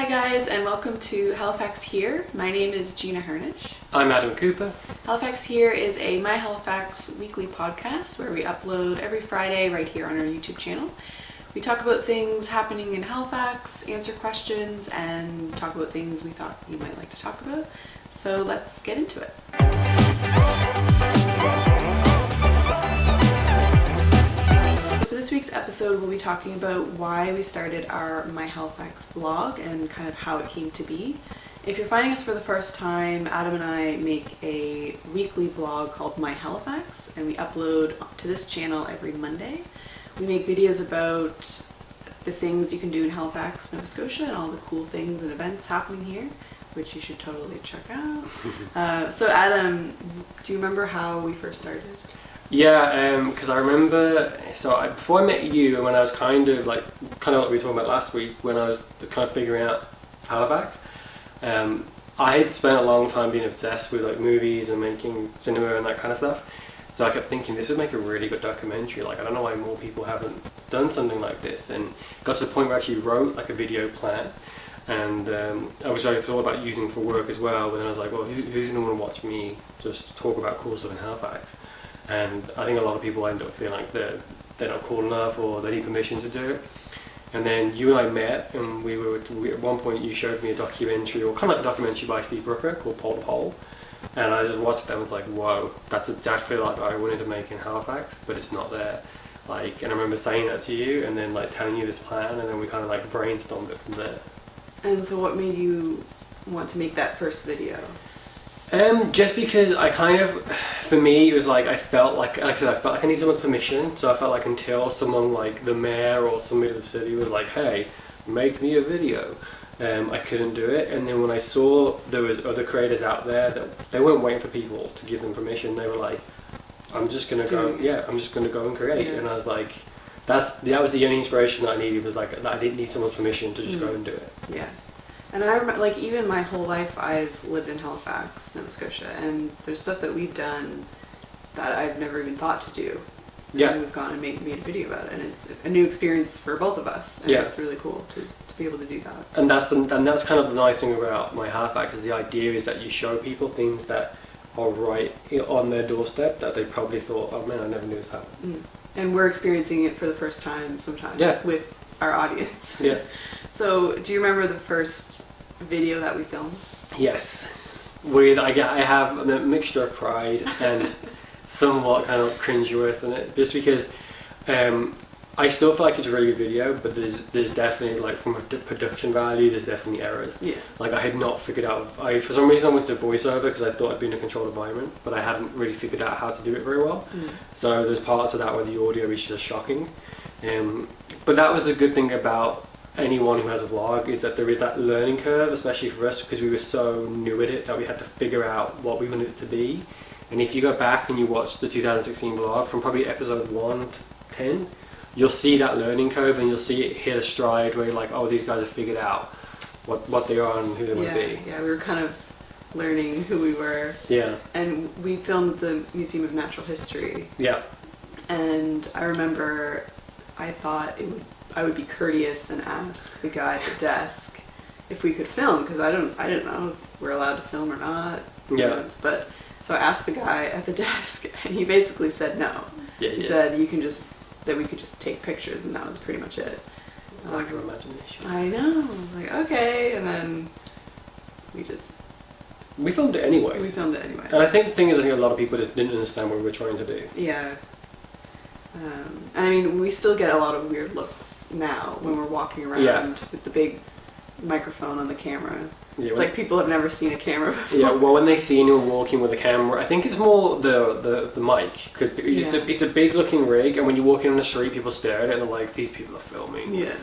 Hi guys, and welcome to Halifax Here. My name is Gina Hernich. I'm Adam Cooper. Halifax Here is a My Halifax weekly podcast where we upload every Friday right here on our YouTube channel. We talk about things happening in Halifax, answer questions, and talk about things we thought you might like to talk about. So let's get into it. For this week's episode, we'll be talking about why we started our My Halifax vlog and kind of how it came to be. If you're finding us for the first time, Adam and I make a weekly vlog called My Halifax, and we upload to this channel every Monday. We make videos about the things you can do in Halifax, Nova Scotia, and all the cool things and events happening here, which you should totally check out. So Adam, do you remember how we first started? Yeah, because I remember, before I met you, when I was kind of like we were talking about last week, when I was kind of figuring out Halifax, I had spent a long time being obsessed with like movies and making cinema and that kind of stuff. So I kept thinking this would make a really good documentary. Like, I don't know why more people haven't done something like this. And it got to the point where I actually wrote like a video plan. And I thought about using for work as well. But then I was like, well, who's going to want to watch me just talk about cool stuff in Halifax? And I think a lot of people end up feeling like they're not cool enough or they need permission to do it. And then you and I met, and we at one point you showed me a documentary, or kind of like a documentary by Steve Brooker called Pole to Pole. And I just watched them and was like, whoa, that's exactly like what I wanted to make in Halifax, but it's not there. Like, and I remember saying that to you and then like telling you this plan, and then we kind of like brainstormed it from there. And so what made you want to make that first video? Just because I kind of, for me, it was like I felt like I felt like I need someone's permission. So I felt like until someone like the mayor or somebody of the city was like, hey, make me a video, I couldn't do it. And then when I saw there was other creators out there that they weren't waiting for people to give them permission, they were like, I'm just gonna go and create. Yeah. And I was like, that was the only inspiration that I needed, was like I didn't need someone's permission to just go and do it. Yeah. And I remember, like, even my whole life I've lived in Halifax, Nova Scotia, and there's stuff that we've done that I've never even thought to do. Yeah. And we've gone and made a video about it, and it's a new experience for both of us. And yeah. It's really cool to be able to do that. And that's kind of the nice thing about My Halifax, is the idea is that you show people things that are right on their doorstep that they probably thought, oh man, I never knew this happened. Mm. And we're experiencing it for the first time sometimes with our audience. Yeah. So, do you remember the first video that we filmed? Yes. I have a mixture of pride and somewhat kind of cringeworthy in it, just because I still feel like it's a really good video, but there's definitely, like, from a production value, there's definitely errors. Yeah. Like, I had not figured out, for some reason I went to voiceover because I thought I'd be in a controlled environment, but I hadn't really figured out how to do it very well. Mm. So there's parts of that where the audio is just shocking. But that was a good thing about anyone who has a vlog, is that there is that learning curve, especially for us, because we were so new at it that we had to figure out what we wanted it to be. And if you go back and you watch the 2016 vlog from probably episode 1 to 10, you'll see that learning curve, and you'll see it hit a stride where you're like, oh, these guys have figured out what they are and who they want to be. Yeah, we were kind of learning who we were. Yeah. And we filmed the Museum of Natural History. Yeah. And I remember I thought I would be courteous and ask the guy at the desk if we could film, because I didn't know if we're allowed to film or not. Yeah. But so I asked the guy at the desk, and he basically said no. Yeah. He said we could just take pictures, and that was pretty much it. Like your imagination. I know. Like, okay, and then we filmed it anyway. And I think the thing is, I think a lot of people just didn't understand what we were trying to do. Yeah. And I mean, we still get a lot of weird looks now when we're walking around with the big microphone on the camera. Yeah, it's like people have never seen a camera before. Yeah, well, when they see anyone walking with a camera, I think it's more the mic, because it's a big looking rig, and when you're walking on the street, people stare at it and they're like, these people are filming. Yeah.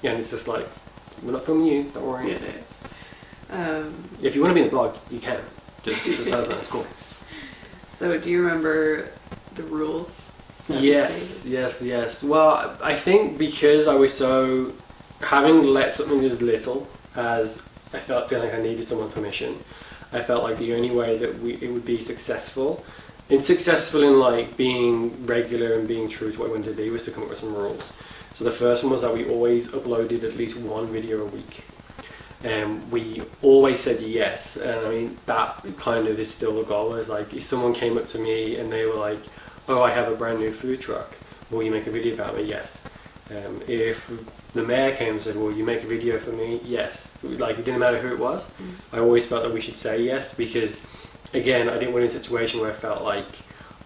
Yeah, and it's just like, we're not filming you, don't worry. Yeah. If you want to be in the vlog, you can. Just let us know, it's cool. So, do you remember the rules? Yes. Well, I think because I was so, having let something as little as I felt like I needed someone's permission, I felt like the only way that it would be successful in like being regular and being true to what I wanted to be, was to come up with some rules. So the first one was that we always uploaded at least one video a week. we always said yes, and I mean that kind of is still the goal. Is like if someone came up to me and they were like, "Oh, I have a brand new food truck. Will you make a video about me?" Yes. If the mayor came and said, "Will you make a video for me?" Yes. Like it didn't matter who it was. I always felt that we should say yes because, again, I didn't want in a situation where I felt like,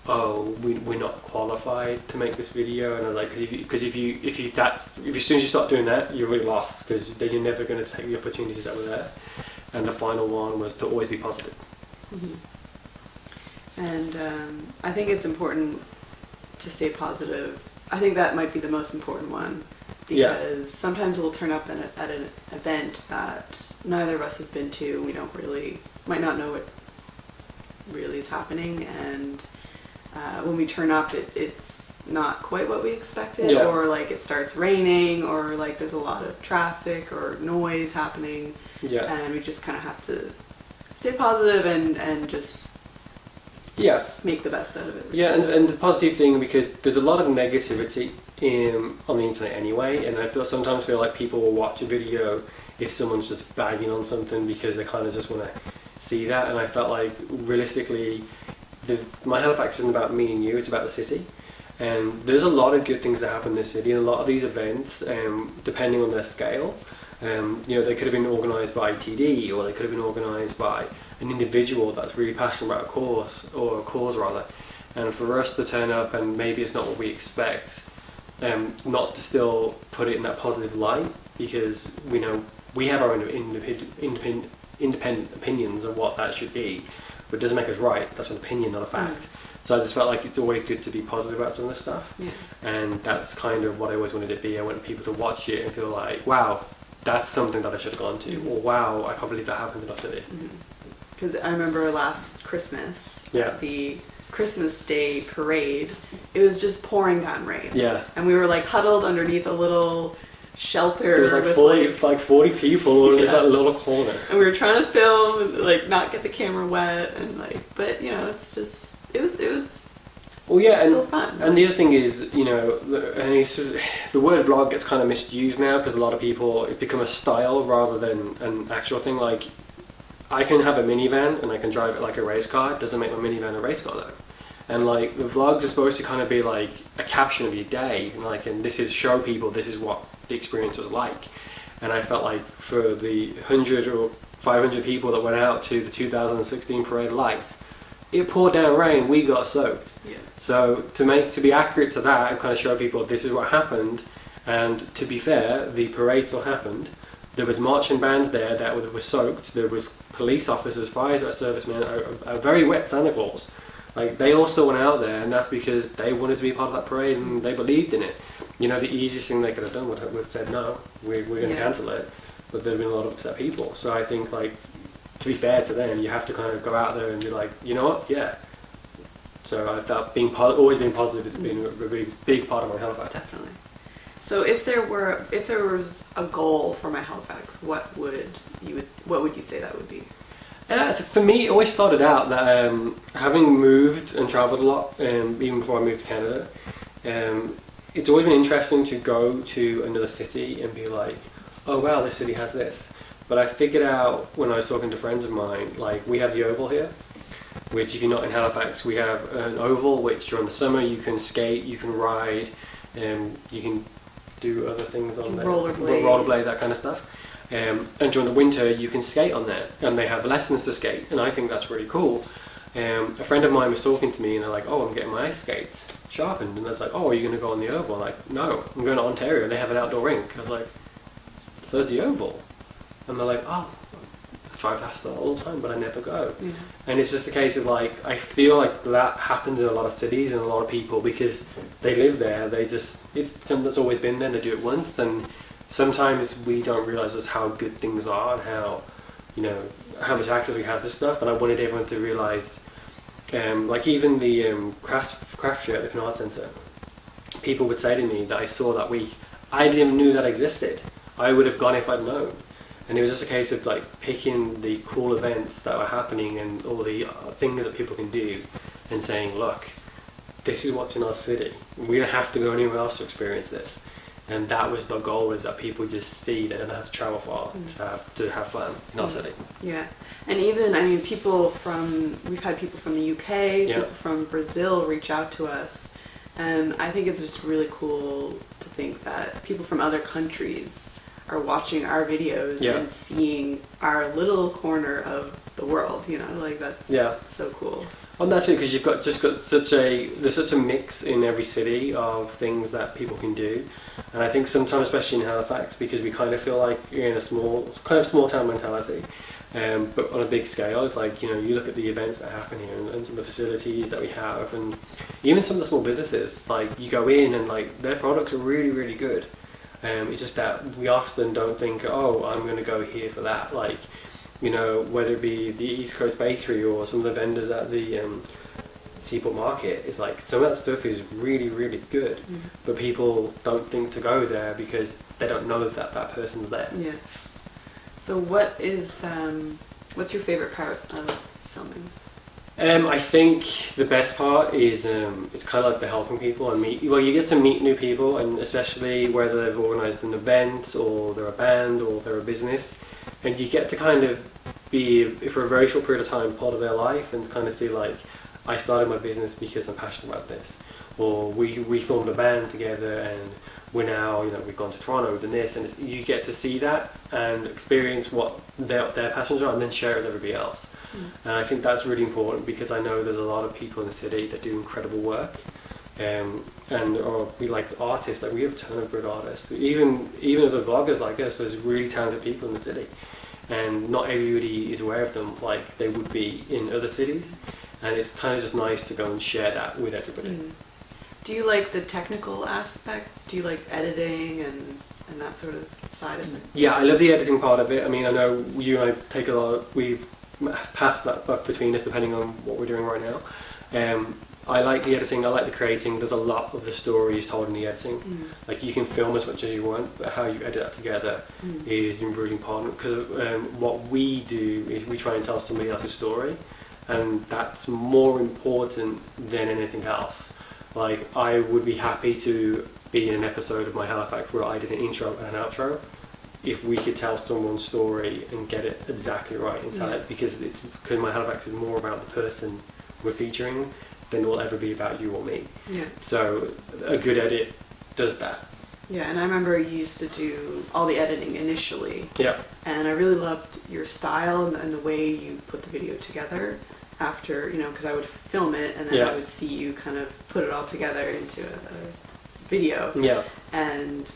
"Oh, we're not qualified to make this video," and I was like, because if as soon as you start doing that, you're really lost because then you're never going to take the opportunities that were there. And the final one was to always be positive. And I think it's important to stay positive. I think that might be the most important one because sometimes we'll turn up at an event that neither of us has been to. We might not know what really is happening, and when we turn up, it's not quite what we expected, or like it starts raining, or like there's a lot of traffic or noise happening, and we just kind of have to stay positive and just make the best out of it. And the positive thing, because there's a lot of negativity on the internet anyway, and I sometimes feel like people will watch a video if someone's just bagging on something because they kind of just want to see that, and I felt like realistically my Halifax isn't about me and you, it's about the city, and there's a lot of good things that happen in the city, and a lot of these events, depending on their scale, they could have been organised by TD, or they could have been organised by an individual that's really passionate about a cause rather, and for us to turn up and maybe it's not what we expect, not to still put it in that positive light, because we have our own independent opinions of what that should be, but it doesn't make us right. That's an opinion, not a fact. So I just felt like it's always good to be positive about some of this stuff, and that's kind of what I always wanted it to be. I wanted people to watch it and feel like, wow, that's something that I should have gone to, or wow, I can't believe that happens in our city. Because I remember last Christmas, at the Christmas Day parade, it was just pouring down rain. And we were like huddled underneath a little shelter. There was like 40 people in that little corner. And we were trying to film and like not get the camera wet and but it's just, it was still fun. And the other thing is, and it's just, the word vlog gets kind of misused now because a lot of people, it's become a style rather than an actual thing. Like, I can have a minivan and I can drive it like a race car. It doesn't make my minivan a race car though. And like the vlogs are supposed to kind of be like a caption of your day, and this is show people this is what the experience was like. And I felt like for the 100 or 500 people that went out to the 2016 Parade of Lights, it poured down rain, we got soaked. So to be accurate to that and kind of show people this is what happened, and to be fair, the parade still happened. There was marching bands there that were soaked. There was police officers, fire servicemen, a very wet Santa Claus. Like, they all still went out there, and that's because they wanted to be part of that parade and they believed in it. The easiest thing they could have done would have said, no, we're going to cancel it. But there have been a lot of upset people. So I think, like, to be fair to them, you have to kind of go out there and be like, you know what, So I felt always being positive has been a really big part of my Halifax. Definitely. So if there was a goal for my Halifax, what would you say that would be? For me, it always started out that having moved and travelled a lot, even before I moved to Canada, it's always been interesting to go to another city and be like, oh wow, this city has this. But I figured out when I was talking to friends of mine, like, we have the Oval here, which if you're not in Halifax, we have an Oval which during the summer you can skate, you can ride, you can do other things on there, rollerblade, that kind of stuff. And during the winter you can skate on there, and they have lessons to skate, and I think that's really cool. A friend of mine was talking to me and they're like, oh, I'm getting my ice skates sharpened, and I was like, oh, are you going to go on the Oval? I'm like, no, I'm going to Ontario, they have an outdoor rink. I was like, so is the Oval? And they're like, oh, I drive past that all the time but I never go. And it's just a case of like, I feel like that happens in a lot of cities and a lot of people because they live there, it's something that's always been there, and they do it once, and sometimes we don't realise just how good things are and how much access we have to stuff. And I wanted everyone to realise, like even the craft show at the Canard Centre, people would say to me that I saw that week, I didn't even knew that existed. I would have gone if I'd known. And it was just a case of like picking the cool events that were happening and all the things that people can do and saying, look, this is what's in our city. We don't have to go anywhere else to experience this. And that was the goal, was that people just see they don't have to travel far to have fun in our city. Yeah, and even, I mean, we've had people from the UK, people from Brazil reach out to us, and I think it's just really cool to think that people from other countries are watching our videos and seeing our little corner of the world, you know, like that's so cool. And that's it, because you've got there's such a mix in every city of things that people can do, and I think sometimes, especially in Halifax, because we kind of feel like you're in a small town mentality, but on a big scale, it's like, you know, you look at the events that happen here and some of the facilities that we have, and even some of the small businesses, like you go in and like their products are really, really good. It's just that we often don't think, oh, I'm going to go here for that, like, you know, whether it be the East Coast Bakery or some of the vendors at the Seaport Market, it's like some of that stuff is really, really good, but people don't think to go there because they don't know that that person's there. Yeah. So what's your favorite part of filming? I think the best part is it's kind of like the helping people and you get to meet new people, and especially whether they've organised an event or they're a band or they're a business, and you get to kind of be, for a very short period of time, part of their life, and kind of see like, I started my business because I'm passionate about this, or we formed a band together and we're now, you know, we've gone to Toronto, we've done this, and you get to see that and experience what their passions are and then share it with everybody else. And I think that's really important, because I know there's a lot of people in the city that do incredible work, or we like artists, like we have a ton of good artists, even other vloggers like us. There's really talented people in the city, and not everybody is aware of them like they would be in other cities, and it's kind of just nice to go and share that with everybody. Do you like the technical aspect? Do you like editing and that sort of side of it? Yeah, I love the editing part of it. I mean, I know you and I take a lot, we've passed that buck between us depending on what we're doing right now. I like the editing, I like the creating. There's a lot of the stories told in the editing. Like, you can film as much as you want, but how you edit that together is really important, because what we do is we try and tell somebody else's story, and that's more important than anything else. Like, I would be happy to be in an episode of My Halifax where I did an intro and an outro, if we could tell someone's story and get it exactly right and tell it, because My Halifax is more about the person we're featuring than it will ever be about you or me. Yeah. So a good edit does that. Yeah, and I remember you used to do all the editing initially. Yeah. And I really loved your style and the way you put the video together after, you know, because I would film it and then I would see you kind of put it all together into a video. Yeah. And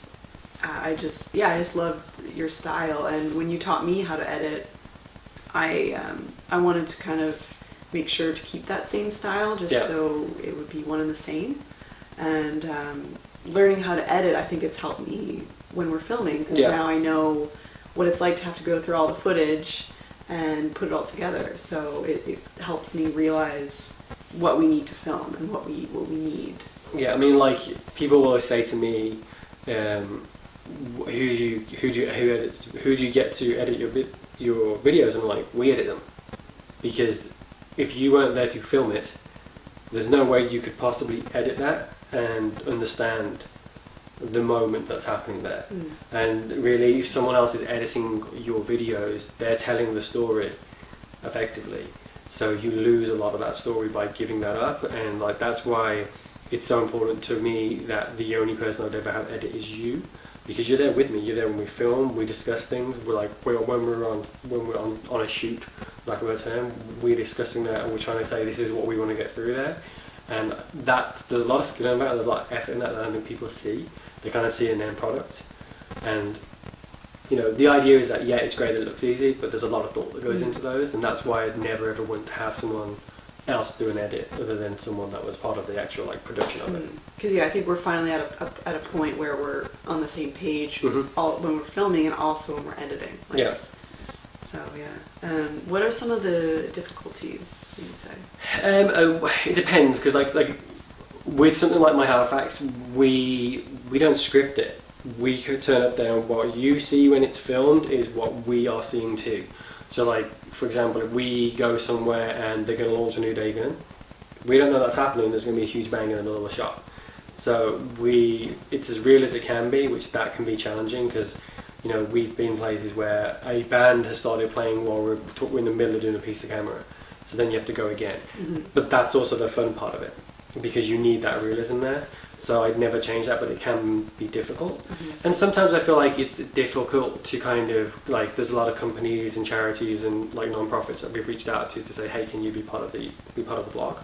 I just loved your style. And when you taught me how to edit, I wanted to kind of make sure to keep that same style, just so it would be one and the same. And learning how to edit, I think it's helped me when we're filming, because now I know what it's like to have to go through all the footage and put it all together. So it helps me realize what we need to film and what we need. Yeah, I mean, like, people always say to me, who do you get to edit your videos? And I'm like, we edit them, because if you weren't there to film it, there's no way you could possibly edit that and understand the moment that's happening there. And really, if someone else is editing your videos, they're telling the story effectively, so you lose a lot of that story by giving that up. And like, that's why it's so important to me that the only person I'd ever have edit is you, because you're there with me. You're there when we film, we discuss things. We're like, when we're on a shoot, lack of a term, we're discussing that and we're trying to say this is what we want to get through there. And that, there's a lot of skill in that, there's a lot of effort in that I don't think people see. They kind of see an end product. And, you know, the idea is that, yeah, it's great that it looks easy, but there's a lot of thought that goes into those, and that's why I'd never ever want to have someone else do an edit other than someone that was part of the actual, like, production of it. Because I think we're finally at a point where we're on the same page, all when we're filming and also when we're editing. Like, so what are some of the difficulties, would you say? It depends, because like with something like My Halifax, we don't script it. We could turn up there, and what you see when it's filmed is what we are seeing too. So, like, for example, if we go somewhere and they're going to launch a new day gun, we don't know that's happening. There's going to be a huge bang in the middle of the shot. So it's as real as it can be, which that can be challenging because, you know, we've been places where a band has started playing while we're in the middle of doing a piece of camera. So then you have to go again. But that's also the fun part of it, because you need that realism there. So I'd never change that, but it can be difficult. And sometimes I feel like it's difficult to kind of, like, there's a lot of companies and charities and like non-profits that we've reached out to say, hey, can you be part of the blog?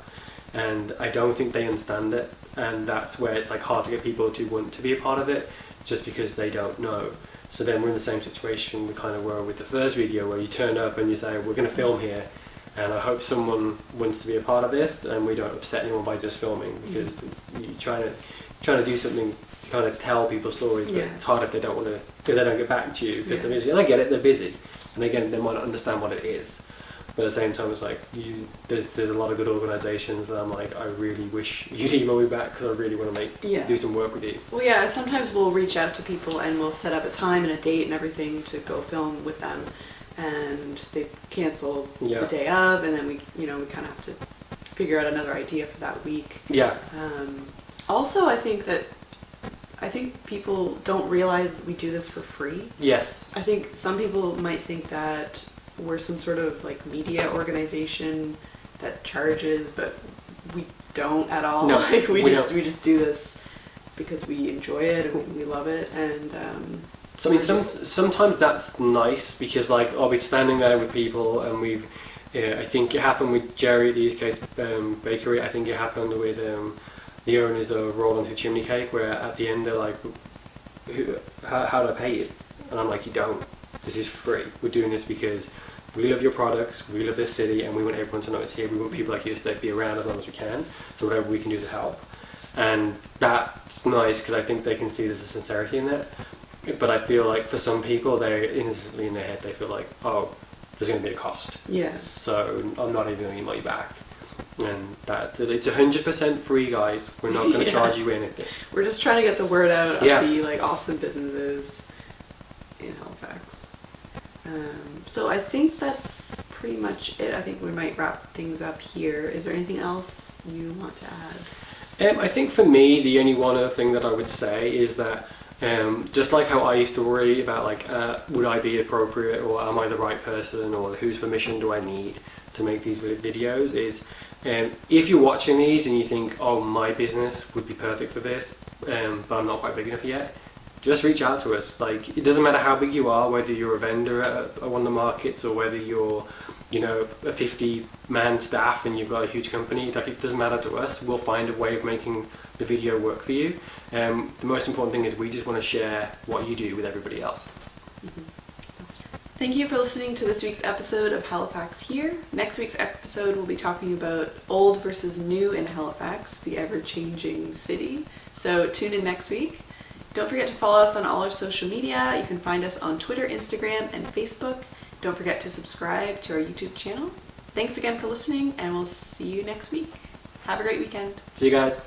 And I don't think they understand it, and that's where it's like hard to get people to want to be a part of it, just because they don't know. So then we're in the same situation we kind of were with the first video, where you turn up and you say, we're going to film here, and I hope someone wants to be a part of this, and we don't upset anyone by just filming, because you're trying to do something to kind of tell people stories, but it's hard if they don't get back to you, because they're busy. And I get it, they're busy, and again, they might not understand what it is. But at the same time, it's like, there's a lot of good organisations that I'm like, I really wish you'd email me back, because I really want to do some work with you. Well, yeah, sometimes we'll reach out to people and we'll set up a time and a date and everything to go film with them, and they cancel the day of, and then we kind of have to figure out another idea for that week. Yeah. Also, I think people don't realize we do this for free. Yes. I think some people might think that we're some sort of like media organization that charges, but we don't at all. No, like we just do this because we enjoy it and we love it, and so I mean, sometimes that's nice, because like I'll be standing there with people, and I think it happened with Jerry at the East Coast Bakery. I think it happened with the owners of Roland Who Chimney Cake, where at the end they're like, how do I pay you? And I'm like, you don't. This is free. We're doing this because we love your products, we love this city, and we want everyone to know it's here. We want people like you to stay, be around as long as we can, so whatever we can do to help. And that's nice, because I think they can see there's a sincerity in that. But I feel like for some people, they're instantly in their head, they feel like, oh, there's going to be a cost. Yeah. So I'm not even going to email you back. And it's 100% free, guys. We're not going to charge you anything. We're just trying to get the word out of the like awesome businesses in Halifax. So I think that's pretty much it. I think we might wrap things up here. Is there anything else you want to add? I think for me, the only one other thing that I would say is that just like how I used to worry about like, would I be appropriate, or am I the right person, or whose permission do I need to make these videos, is if you're watching these and you think, oh, my business would be perfect for this, but I'm not quite big enough yet, just reach out to us. Like, it doesn't matter how big you are, whether you're a vendor at one of the markets, or whether you're, a 50-man staff and you've got a huge company. Like, it doesn't matter to us. We'll find a way of making the video work for you. The most important thing is we just want to share what you do with everybody else. That's true. Thank you for listening to this week's episode of Halifax Here. Next week's episode, we'll be talking about old versus new in Halifax, the ever-changing city. So tune in next week. Don't forget to follow us on all our social media. You can find us on Twitter, Instagram, and Facebook. Don't forget to subscribe to our YouTube channel. Thanks again for listening, and we'll see you next week. Have a great weekend. See you guys.